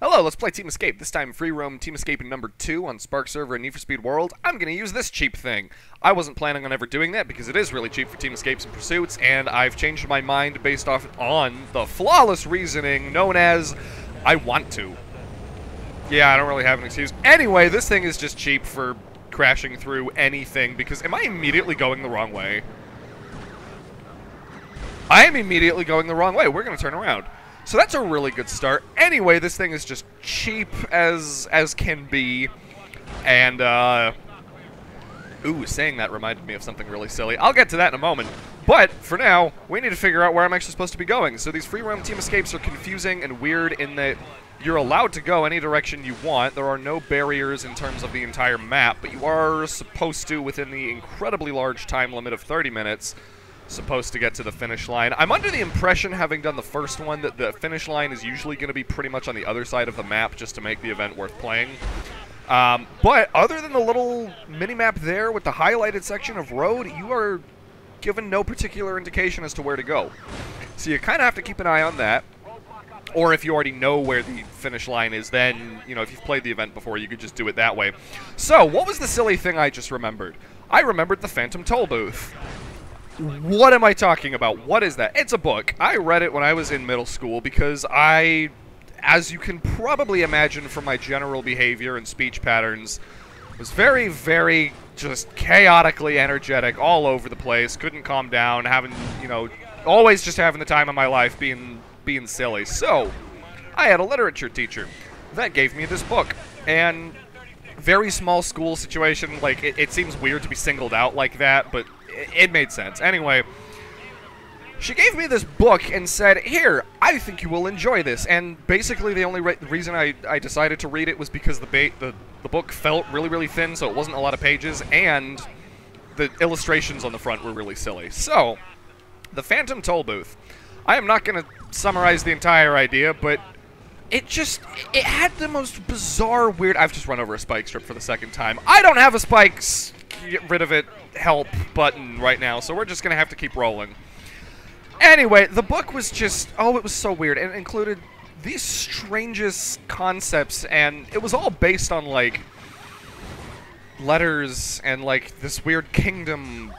Hello, let's play Team Escape. This time Freeroam Team Escape number 2 on Spark server in Need for Speed World. I'm going to use this cheap thing. I wasn't planning on ever doing that because it is really cheap for Team Escapes and Pursuits, and I've changed my mind based off on the flawless reasoning known as I want to. Yeah, I don't really have an excuse. Anyway, this thing is just cheap for crashing through anything because am I immediately going the wrong way? I am immediately going the wrong way. We're going to turn around. So that's a really good start. Anyway, this thing is just cheap as can be. And, ooh, saying that reminded me of something really silly. I'll get to that in a moment. But, for now, we need to figure out where I'm actually supposed to be going. So these free-roam team escapes are confusing and weird in that you're allowed to go any direction you want. There are no barriers in terms of the entire map, but you are supposed to, within the incredibly large time limit of 30 minutes, supposed to get to the finish line. I'm under the impression, having done the first one, that the finish line is usually going to be pretty much on the other side of the map just to make the event worth playing. But other than the little mini-map there with the highlighted section of road, you are given no particular indication as to where to go. So you kind of have to keep an eye on that. Or if you already know where the finish line is, then, you know, if you've played the event before, you could just do it that way. So, what was the silly thing I just remembered? I remembered the Phantom Toll Booth. What am I talking about? What is that? It's a book. I read it when I was in middle school because as you can probably imagine from my general behavior and speech patterns, was very, very just chaotically energetic all over the place, couldn't calm down, having, you know, always just having the time of my life being silly. So, I had a literature teacher that gave me this book, and very small school situation, like, it seems weird to be singled out like that, but it made sense. Anyway, she gave me this book and said, here, I think you will enjoy this. And basically the only reason I decided to read it was because the book felt really, really thin, so it wasn't a lot of pages, and the illustrations on the front were really silly. So, the Phantom Toll Booth. I am not going to summarize the entire idea, but it had the most bizarre, weird... I've just run over a spike strip for the second time. I don't have a spikes, get rid of it, help button right now, so we're just going to have to keep rolling. Anyway, the book was just... Oh, it was so weird. And it included these strangest concepts, and it was all based on, like, letters and, like, this weird kingdom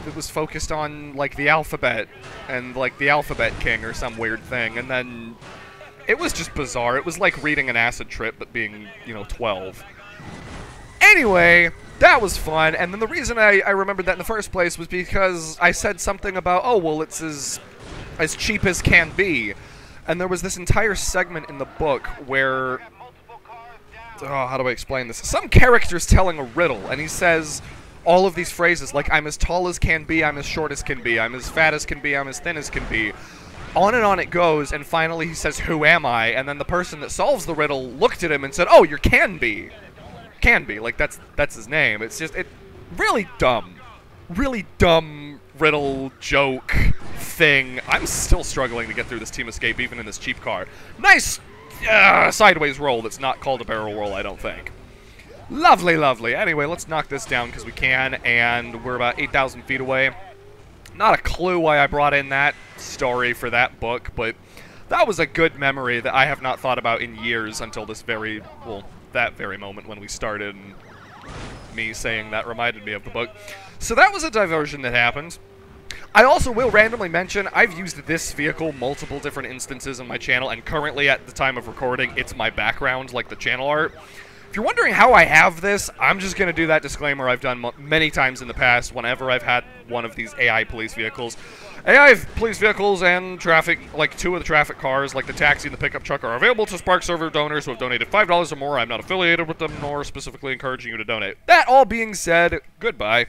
that was focused on, like, the alphabet and, like, the Alphabet King or some weird thing, and then... It was just bizarre. It was like reading an acid trip, but being, you know, 12. Anyway, that was fun, and then the reason I remembered that in the first place was because I said something about, oh, well, it's as cheap as can be. And there was this entire segment in the book where... Oh, how do I explain this? Some character's telling a riddle, and he says all of these phrases, like, I'm as tall as can be, I'm as short as can be, I'm as fat as can be, I'm as thin as can be. On and on it goes, and finally he says, who am I? And then the person that solves the riddle looked at him and said, oh, you're Canby. Canby, like, that's his name. It's just, really dumb riddle joke thing. I'm still struggling to get through this Team Escape, even in this cheap car. Nice sideways roll that's not called a barrel roll, I don't think. Lovely, lovely. Anyway, let's knock this down because we can, and we're about 8,000 feet away. Not a clue why I brought in that story for that book, but that was a good memory that I have not thought about in years until this very, well, that very moment when we started, and me saying that reminded me of the book. So that was a diversion that happened. I also will randomly mention, I've used this vehicle multiple different instances on my channel, and currently at the time of recording, it's my background, like the channel art. If you're wondering how I have this, I'm just going to do that disclaimer I've done many times in the past whenever I've had one of these AI police vehicles. AI police vehicles and traffic, like 2 of the traffic cars, like the taxi and the pickup truck, are available to Spark server donors who have donated $5 or more. I'm not affiliated with them, nor specifically encouraging you to donate. That all being said, goodbye.